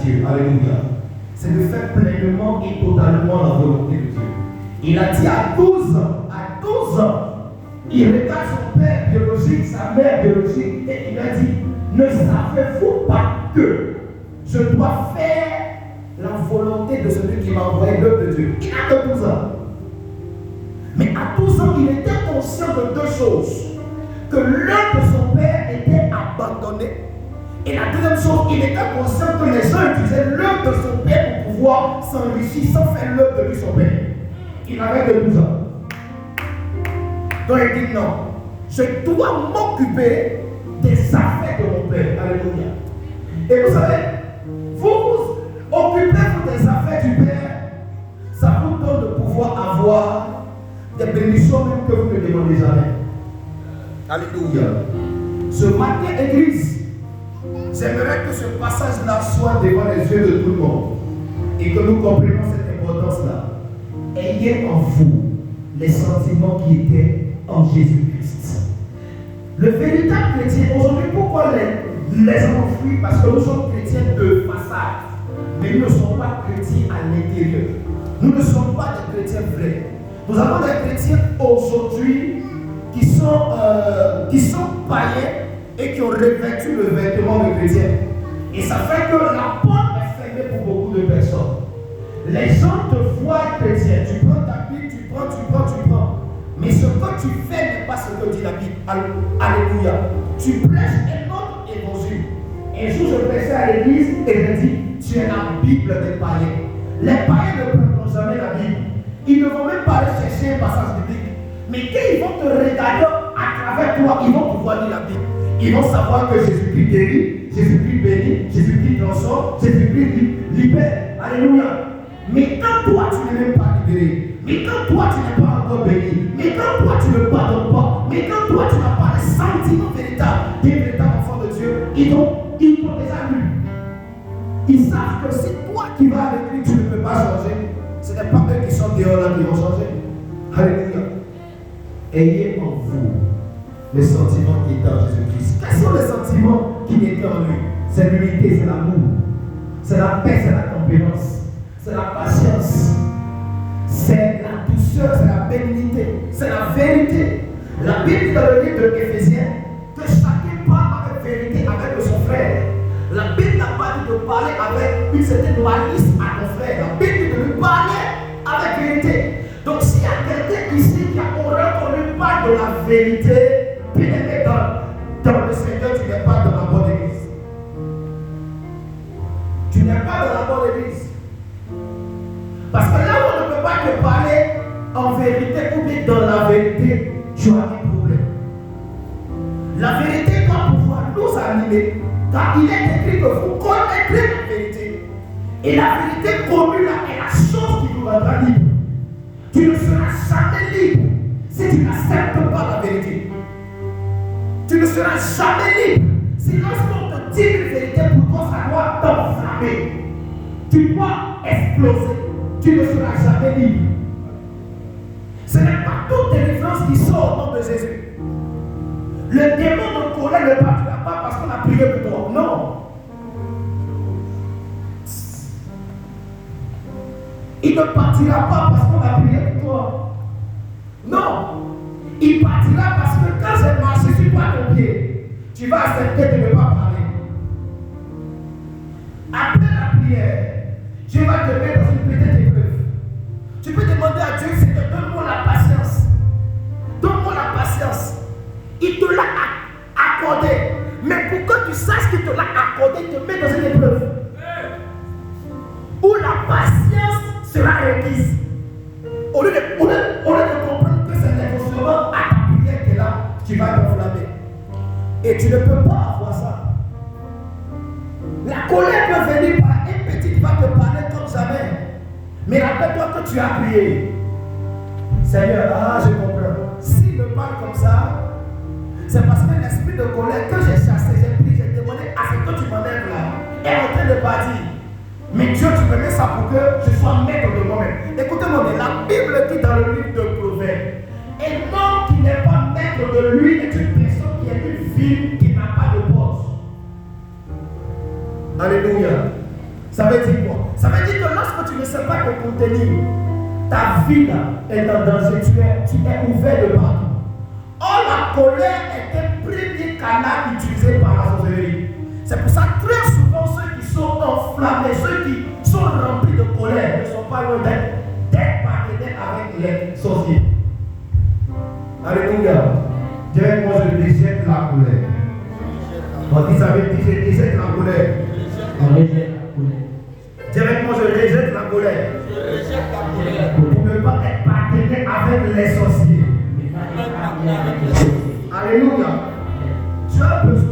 Dieu. Alléluia. C'est de faire pleinement et totalement la volonté de Dieu. Il a dit à 12 ans, il regarde son père biologique, sa mère biologique, et il a dit, ne savez-vous pas que je dois faire la volonté de celui qui m'a envoyé, l'œuvre de Dieu. Il a que 12 ans. Mais à 12 ans, il était conscient de deux choses. Que l'œuvre de son père était abandonnée. Et la deuxième chose, il était conscient que les gens utilisaient l'œuvre de son père pour pouvoir s'enrichir sans faire l'œuvre de lui, son père. Il avait que 12 ans. Donc il dit non, je dois m'occuper des affaires de mon père. Alléluia. Et vous savez, vous occupez-vous des affaires du père, ça vous donne de pouvoir avoir des bénédictions même que vous ne demandez jamais. Alléluia. Ce matin, Église, j'aimerais que ce passage-là soit devant les yeux de tout le monde et que nous comprenions cette importance-là. Ayez en vous les sentiments qui étaient en Jésus-Christ. Le véritable chrétien, aujourd'hui, pourquoi les avons fui? Parce que nous sommes chrétiens de façade, mais nous ne sommes pas chrétiens à l'intérieur. Nous ne sommes pas des chrétiens vrais. Nous avons des chrétiens aujourd'hui qui sont païens et qui ont revêtu le vêtement de chrétien. Et ça fait que la porte est fermée pour beaucoup de personnes. Les gens te voient chrétien, tu prends ta Bible, tu prends. Mais ce que tu fais n'est pas ce que dit la Bible. Alléluia. Tu prêches un autre évangile. Un jour, je prêchais à l'église et je dis, tu es la Bible des païens. Les païens ne prendront jamais la Bible. Ils ne vont même pas aller chercher un passage biblique. Mais quand ils vont te regarder à travers toi, ils vont pouvoir lire la Bible. Ils vont savoir que Jésus-Christ guérit, Jésus-Christ bénit, Jésus-Christ transforme, Jésus-Christ libère. Alléluia. Mais quand toi tu n'es même pas libéré, mais quand toi tu n'es pas encore béni, mais quand toi tu ne pardonnes pas, mais quand toi tu n'as pas les sentiments véritables des véritables enfants de Dieu, ils t'ont déjà lu. Ils savent que c'est toi qui vas avec lui, tu ne peux pas changer. Ce n'est pas eux qui sont dehors là qui vont changer. Alléluia. Ayez en vous les sentiments qui étaient en Jésus-Christ. Quels sont les sentiments qui étaient en lui? C'est l'unité, c'est l'amour, c'est la paix, c'est la tempérance, c'est la patience, c'est la douceur, c'est la bénignité, c'est la vérité. La Bible dans le livre de Éphésiens que chacun parle avec vérité avec son frère. La Bible n'a pas dit de parler avec une certaine malice à ton frère. La Bible dit de lui parler avec vérité. Donc s'il y a quelqu'un ici qui a horreur qu'on ne parle de la vérité, bien aimé dans le Seigneur, tu n'es pas dans la bonne église. Tu n'es pas dans la bonne église. Parce que là où on ne peut pas te parler en vérité ou bien dans la vérité, tu as un problème. La vérité doit pouvoir nous animer. Car il est écrit que vous connaîtrez la vérité. Et la vérité connue là est la chose qui vous rendra libre. Tu ne seras jamais libre si tu n'acceptes pas la vérité. Tu ne seras jamais libre si lorsqu'on te dit une vérité pour toi, ça doit t'enflammer. Tu dois exploser. Tu ne seras jamais libre. Ce n'est pas toute délivrance qui sort au nom de Jésus. Le démon de colère ne partira pas parce qu'on a prié pour toi. Non. Il ne partira pas parce qu'on a prié pour toi. Non. Il partira parce que quand j'ai marché sur ton pied, tu vas accepter de ne pas parler. Après la prière, Dieu va te mettre dans une petite épreuve. Tu peux demander à Dieu, Seigneur, donne-moi la patience. Donne-moi la patience. Il te l'a accordé. Mais pour que tu saches qu'il te l'a accordé, il te met dans une épreuve où la patience sera requise. Au lieu de comprendre que c'est l'instrument à ta prière qui est là, qui va t'enflammer. Et tu ne peux pas avoir ça. La colère peut venir par un petit qui va te parler comme jamais. Mais rappelle-toi que tu as prié. Seigneur, je comprends. S'il me parle comme ça, c'est parce que l'esprit de colère que j'ai chassé, j'ai pris, j'ai demandé à ce que tu m'enlèves là, est en train de partir. Mais Dieu, tu me mets ça pour que je sois maître de moi-même. Écoutez-moi bien, la Bible dit dans le livre de Proverbes, un homme qui n'est pas maître de lui est une personne qui est une ville qui n'a pas de porte. Alléluia. Ça veut dire quoi? Ça veut dire que lorsque tu ne sais pas te contenir, ta vie là est en danger, tu es ouvert de partout. Or, la colère est un premier canal utilisé par la sorcellerie. C'est pour ça que très souvent, ceux qui sont enflammés, ceux qui sont remplis de colère, ne sont pas loin d'être partenaires avec les sorciers. Alléluia. Dis avec moi, je rejette la colère. On dit ça veut dire, je rejette la colère. On rejette la colère. Dis avec moi, je rejette la colère. Pour ne pas être partenaire avec les sorciers. Alléluia. Tu as besoin